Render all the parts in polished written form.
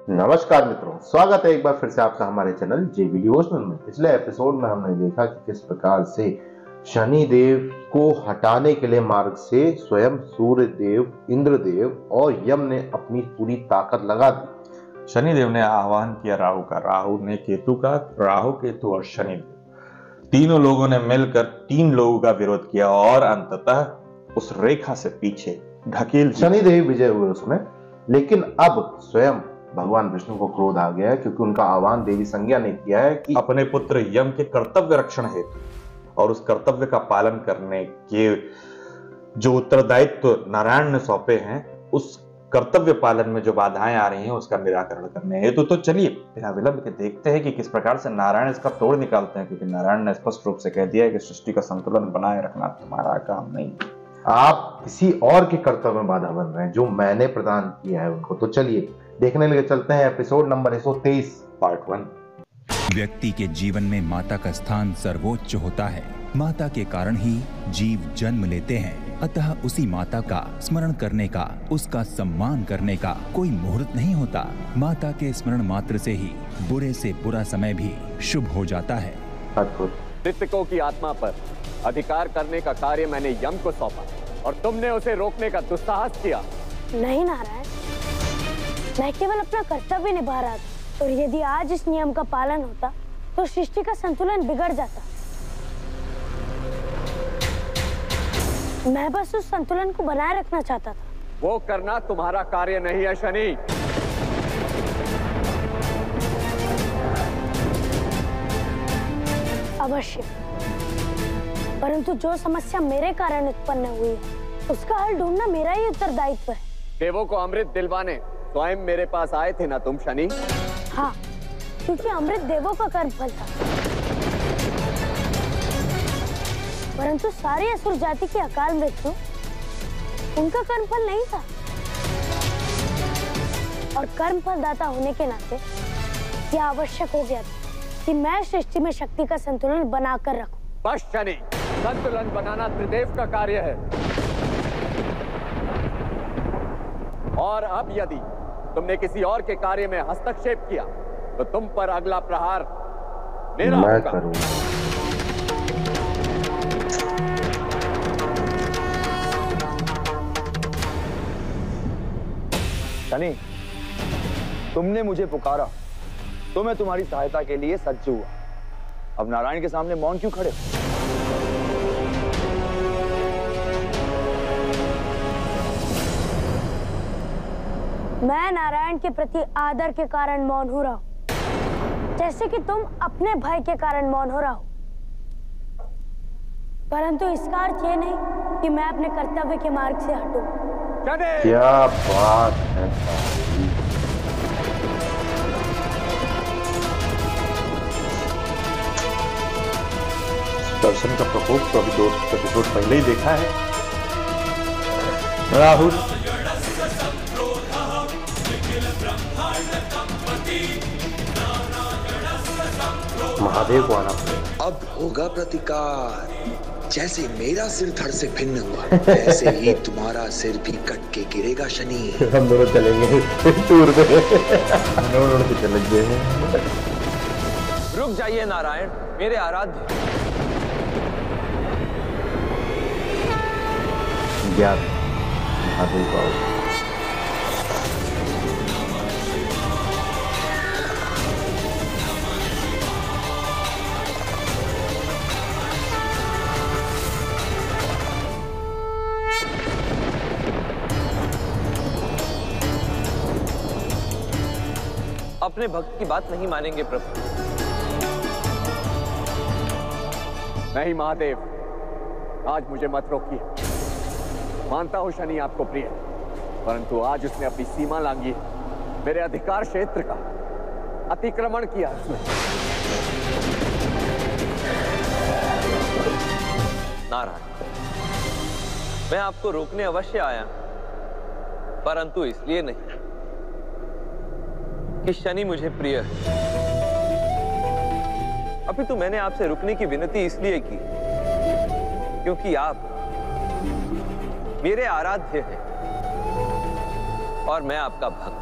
नमस्कार मित्रों, स्वागत है एक बार फिर से आपका हमारे चैनल जेबी डिवोशनल में। पिछले एपिसोड में हमने देखा कि किस प्रकार से शनि देव को हटाने के लिए मार्ग से स्वयं सूर्य देव, इंद्र देव और यम ने अपनी पूरी ताकत लगा दी। शनिदेव ने आह्वान किया राहु का, राहु ने केतु का, राहु केतु और शनिदेव तीनों लोगों ने मिलकर 3 लोगों का विरोध किया और अंततः उस रेखा से पीछे ढकेल शनिदेव विजय हुए उसमें। लेकिन अब स्वयं भगवान विष्णु को क्रोध आ गया है क्योंकि उनका आह्वान देवी संज्ञा ने किया है कि अपने पुत्र यम के कर्तव्य रक्षण हेतु और उस कर्तव्य का पालन करने के जो उत्तरदायित्व नारायण ने सौंपे हैं, उस कर्तव्य पालन में जो बाधाएं आ रही हैं उसका निराकरण करने हेतु। तो चलिए बिना विलंब के देखते हैं कि किस प्रकार से नारायण इसका तोड़ निकालते हैं, क्योंकि नारायण ने स्पष्ट रूप से कह दिया है कि सृष्टि का संतुलन बनाए रखना तुम्हारा काम नहीं, आप किसी और के कर्तव्य में बाधा बन रहे हैं जो मैंने प्रदान किया है उनको। तो चलिए देखने लगे चलते हैं एपिसोड नंबर 123 पार्ट 1। व्यक्ति के जीवन में माता का स्थान सर्वोच्च होता है। माता के कारण ही जीव जन्म लेते हैं, अतः उसी माता का स्मरण करने का, उसका सम्मान करने का कोई मुहूर्त नहीं होता। माता के स्मरण मात्र से ही बुरे से बुरा समय भी शुभ हो जाता है। अद्भुत। ऋतिकों की आत्मा पर अधिकार करने का कार्य मैंने यम को सौंपा और तुमने उसे रोकने का दुस्साहस किया। नहीं नारायण, मैं केवल अपना कर्तव्य निभा रहा था, और यदि आज इस नियम का पालन होता तो सृष्टि का संतुलन बिगड़ जाता। मैं बस उस संतुलन को बनाए रखना चाहता था। वो करना तुम्हारा कार्य नहीं है शनि। अवश्य, परंतु जो समस्या मेरे कारण उत्पन्न हुई है उसका हल ढूंढना मेरा ही उत्तरदायित्व है। देवों को अमृत दिलवाने स्वयं मेरे पास आए थे ना तुम शनि? हाँ, क्योंकि अमृत देवों का कर्म फल था, परंतु सारी असुर जाति की अकाल मृत्यु उनका कर्म फल नहीं था। और कर्म फल दाता होने के नाते यह आवश्यक हो गया था कि मैं सृष्टि में शक्ति का संतुलन बनाकर रखूं। बस शनि, संतुलन बनाना त्रिदेव का कार्य है। और अब यदि तुमने किसी और के कार्य में हस्तक्षेप किया तो तुम पर अगला प्रहार मेरा होगा। शनि, तुमने मुझे पुकारा तो मैं तुम्हारी सहायता के लिए सज्ज हुआ। अब नारायण के सामने मौन क्यों खड़े हो? मैं नारायण के प्रति आदर के कारण मौन हो रहा हूं, जैसे कि तुम अपने भय के कारण मौन हो रहा हो। परंतु इसका अर्थ ये नहीं कि मैं अपने कर्तव्य के मार्ग से हटूं। क्या बात है। दर्शन का प्रकोप तो अभी 2 एपिसोड पहले ही देखा है। राहुल महादेव को आना पड़ेगा। अब होगा प्रतिकार। जैसे मेरा सिर धड़ से भिन्न हुआ वैसे ही तुम्हारा सिर भी कट के गिरेगा शनि। हम दोनों चलेंगे टूर पे। दोनों पे चलेंगे। रुक जाइए नारायण, मेरे आराध्य। ज्ञान महादेव को अपने भक्त की बात नहीं मानेंगे प्रभु। नहीं महादेव, आज मुझे मत रोकिए। मानता हूं शनि आपको प्रिय है, परंतु आज उसने अपनी सीमा लांघी है। मेरे अधिकार क्षेत्र का अतिक्रमण किया उसने। नारायण, मैं आपको रोकने अवश्य आया, परंतु इसलिए नहीं कि शनि मुझे प्रिय है। अभी तो मैंने आपसे रुकने की विनती इसलिए की क्योंकि आप मेरे आराध्य हैं और मैं आपका भक्त।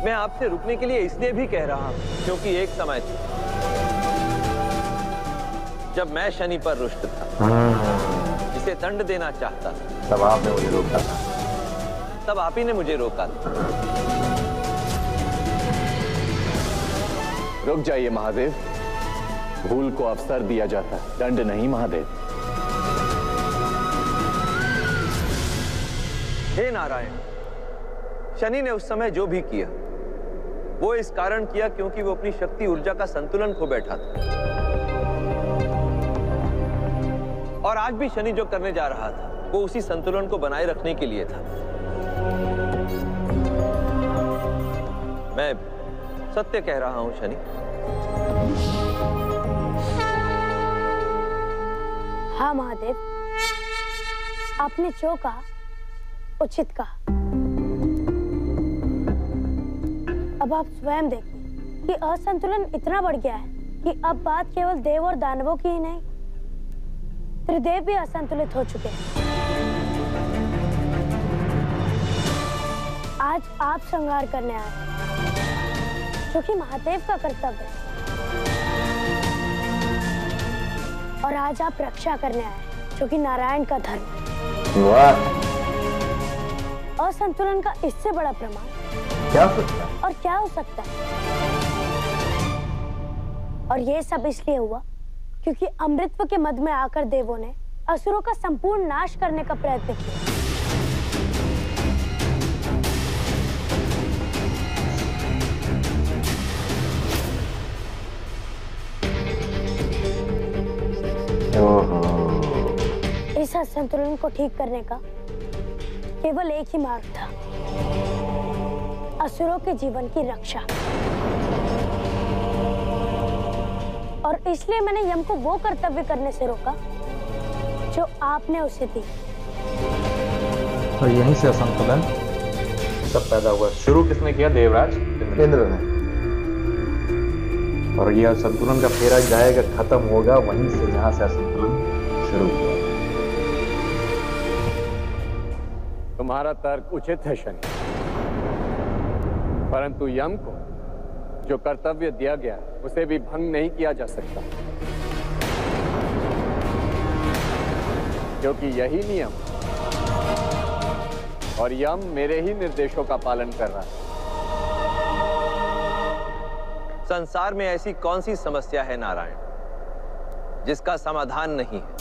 मैं आपसे रुकने के लिए इसलिए भी कह रहा हूं क्योंकि एक समय था जब मैं शनि पर रुष्ट था, जिसे दंड देना चाहता था। तब आपने मुझे रोका था। तब आप ही ने मुझे रोका था। रुक जाइए महादेव, भूल को अवसर दिया जाता है, दंड नहीं महादेव। हे नारायण, शनि ने उस समय जो भी किया वो इस कारण किया क्योंकि वो अपनी शक्ति ऊर्जा का संतुलन खो बैठा था। और आज भी शनि जो करने जा रहा था वो उसी संतुलन को बनाए रखने के लिए था। मैं सत्य कह रहा हूं शनि। हाँ महादेव, आपने जो कहा उचित कहा। अब आप स्वयं देखिए कि असंतुलन इतना बढ़ गया है कि अब बात केवल देव और दानवों की ही नहीं, त्रिदेव भी असंतुलित हो चुके हैं। आज आप संहार करने आए हैं, जो कि महादेव का कर्तव्य है, और आज आप रक्षा करने आए हैं, जो कि नारायण का धर्म है। वाह! असंतुलन का इससे बड़ा प्रमाण क्या हो सकता है? और क्या हो सकता है? और ये सब इसलिए हुआ क्योंकि अमृतत्व के मद में आकर देवों ने असुरों का संपूर्ण नाश करने का प्रयत्न किया। इस असंतुलन को ठीक करने का केवल एक ही मार्ग था, असुरों के जीवन की रक्षा। और इसलिए मैंने यम को वो कर्तव्य करने से रोका जो आपने उसे दी। तो यहीं से असंतुलन सब पैदा हुआ। शुरू किसने किया? देवराज इंद्र ने। और यह संतुलन का फेरा जाएगा, खत्म होगा वहीं से जहां से असंतुलन शुरू हुआ। तुम्हारा तर्क उचित है शनि, परंतु यम को जो कर्तव्य दिया गया उसे भी भंग नहीं किया जा सकता, क्योंकि यही नियम और यम मेरे ही निर्देशों का पालन कर रहा है। संसार में ऐसी कौन सी समस्या है नारायण जिसका समाधान नहीं है?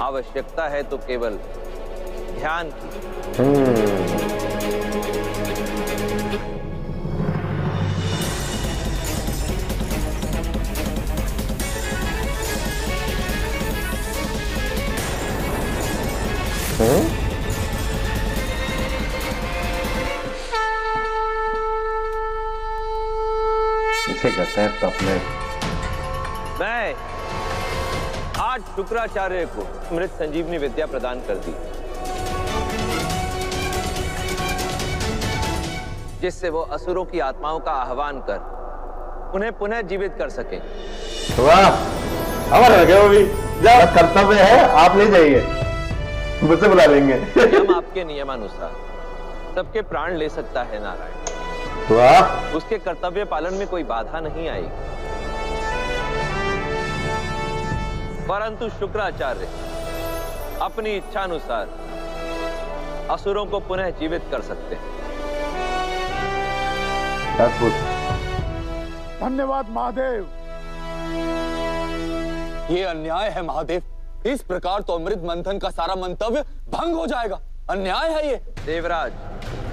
आवश्यकता है तो केवल ध्यान की। इसे कहते हैं तपने। मैं आज शुक्राचार्य को अमृत संजीवनी विद्या प्रदान कर दी, जिससे वो असुरों की आत्माओं का आह्वान कर उन्हें पुनः जीवित कर सके। वाह! हमारे लगे वो भी जाओ, कर्तव्य है, आप ले जाइए, मुझसे बुला लेंगे। हम आपके नियमानुसार सबके प्राण ले सकता है नारायण। वाह! उसके कर्तव्य पालन में कोई बाधा नहीं आएगी, परंतु शुक्राचार्य अपनी इच्छानुसार असुरों को पुनः जीवित कर सकते हैं। धन्यवाद महादेव। ये अन्याय है महादेव, इस प्रकार तो अमृत मंथन का सारा मंतव्य भंग हो जाएगा। अन्याय है ये। देवराज,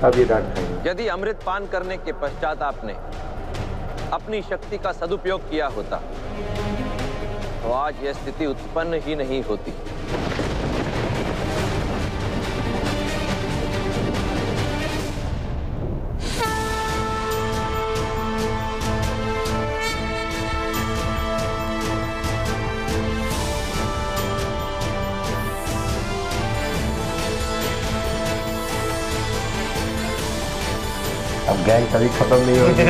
अब ये डांट खाएंगे। यदि अमृत पान करने के पश्चात आपने अपनी शक्ति का सदुपयोग किया होता तो आज यह स्थिति उत्पन्न ही नहीं होती। अब गैंग कभी खत्म नहीं होगी।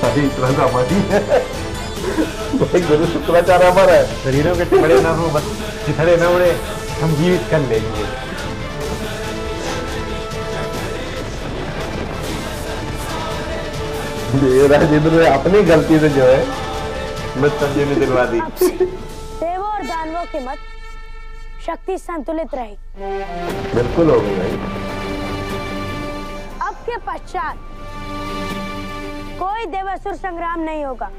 अभी इतना हमारी भाई गुरु शुक्राचार्य हमारा है। शरीरों के टुकड़े ना हो, बस चिथड़े न उड़े, हम जीवित कर लेंगे। देवराज इंद्र ने अपनी गलती से जो है मृत संजीवनी दिलवा दी। अब से देवों और दानवों की मत शक्ति संतुलित रहेगी। बिल्कुल होगी भाई। अब के पश्चात कोई देवासुर संग्राम नहीं होगा।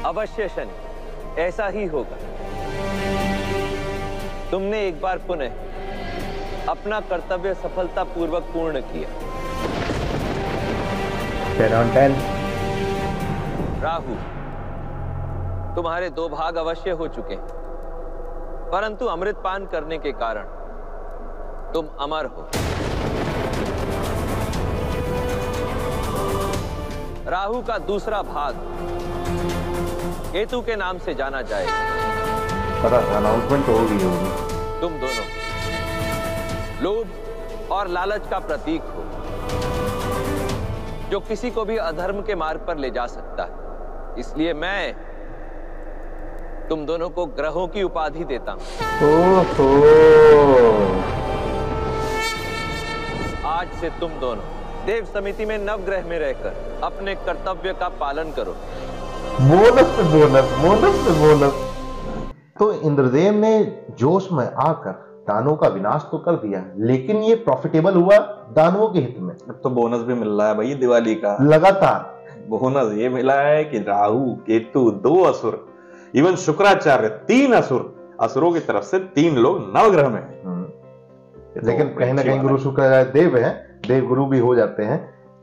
अवश्य शनि, ऐसा ही होगा। तुमने एक बार पुनः अपना कर्तव्य सफलतापूर्वक पूर्ण किया। 10 on 10। राहु, तुम्हारे 2 भाग अवश्य हो चुके हैं, परंतु अमृत पान करने के कारण तुम अमर हो। राहु का दूसरा भाग केतु के नाम से जाना जाएगा। पता था, अनाउंसमेंट तो होगी। तुम दोनों लोभ और लालच का प्रतीक हो, जो किसी को भी अधर्म के मार्ग पर ले जा सकता है। इसलिए मैं तुम दोनों को ग्रहों की उपाधि देता हूं। ओहो। आज से तुम दोनों देव समिति में नवग्रह में रहकर अपने कर्तव्य का पालन करो। बोनस पे बोनस, बोनस पे बोनस। तो इंद्रदेव ने जोश में आकर दानवों का विनाश तो कर दिया, लेकिन ये प्रॉफिटेबल हुआ दानवों के हित में। अब तो बोनस भी मिल रहा है भाई दिवाली का लगातार बोनस ये मिला है कि राहु, केतु, 2 असुर, इवन शुक्राचार्य, 3 असुरों की तरफ से 3 लोग नवग्रह में हैं। लेकिन कहीं ना कहीं गुरु शुक्राचार्य देव हैं, देव गुरु भी हो जाते हैं।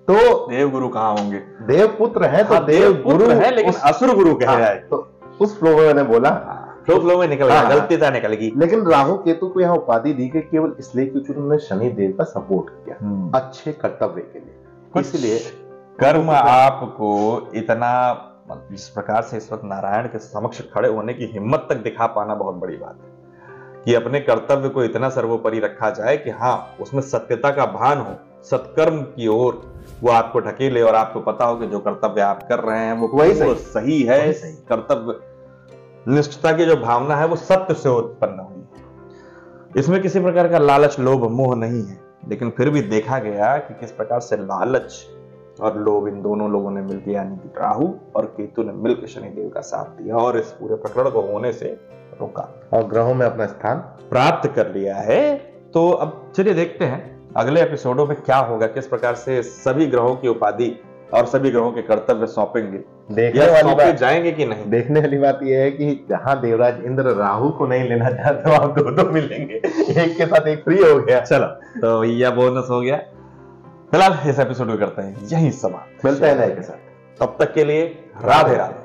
तो देव गुरु कहाँ होंगे? देव पुत्र हैं तो देव गुरु है, लेकिन असुर गुरु कह रहा है। तो उस फ्लो में मैंने बोला, फ्लो में निकल गया, गलती था निकल गई। लेकिन राहु केतु को यहाँ उपाधि दी गई केवल इसलिए क्योंकि उन्होंने शनि देव का सपोर्ट किया अच्छे कर्तव्य के लिए। इसलिए कर्म आपको इतना, जिस प्रकार से इस वक्त नारायण के समक्ष खड़े होने की हिम्मत तक दिखा पाना बहुत बड़ी बात है, कि अपने कर्तव्य को इतना सर्वोपरि रखा जाए कि हाँ उसमें सत्यता का भान हो, सत्कर्म की ओर वो आपको ढकेले और आपको पता हो कि जो कर्तव्य आप कर रहे हैं वो वही सही है। कर्तव्य निष्ठता की जो भावना है वो सत्य से उत्पन्न हुई है। इसमें किसी प्रकार का लालच, लोभ, मोह नहीं है। लेकिन फिर भी देखा गया कि किस प्रकार से लालच और लोभ इन दोनों लोगों ने मिलकर, यानी कि राहु और केतु ने मिलकर शनिदेव का साथ दिया और इस पूरे प्रकरण को होने से रोका और ग्रहों में अपना स्थान प्राप्त कर लिया है। तो अब चलिए देखते हैं अगले एपिसोडों में क्या होगा, किस प्रकार से सभी ग्रहों की उपाधि और सभी ग्रहों के कर्तव्य सौंपेंगे, सौंपे जाएंगे कि नहीं। देखने वाली बात यह है कि जहां देवराज इंद्र राहु को नहीं लेना चाहते वहां 2 मिलेंगे, एक के साथ एक फ्री हो गया। चलो तो यह बोनस हो गया। फिलहाल इस एपिसोड को करते हैं यही समाप्त, मिलते हैं नए के साथ। तब तक के लिए राधे राधे।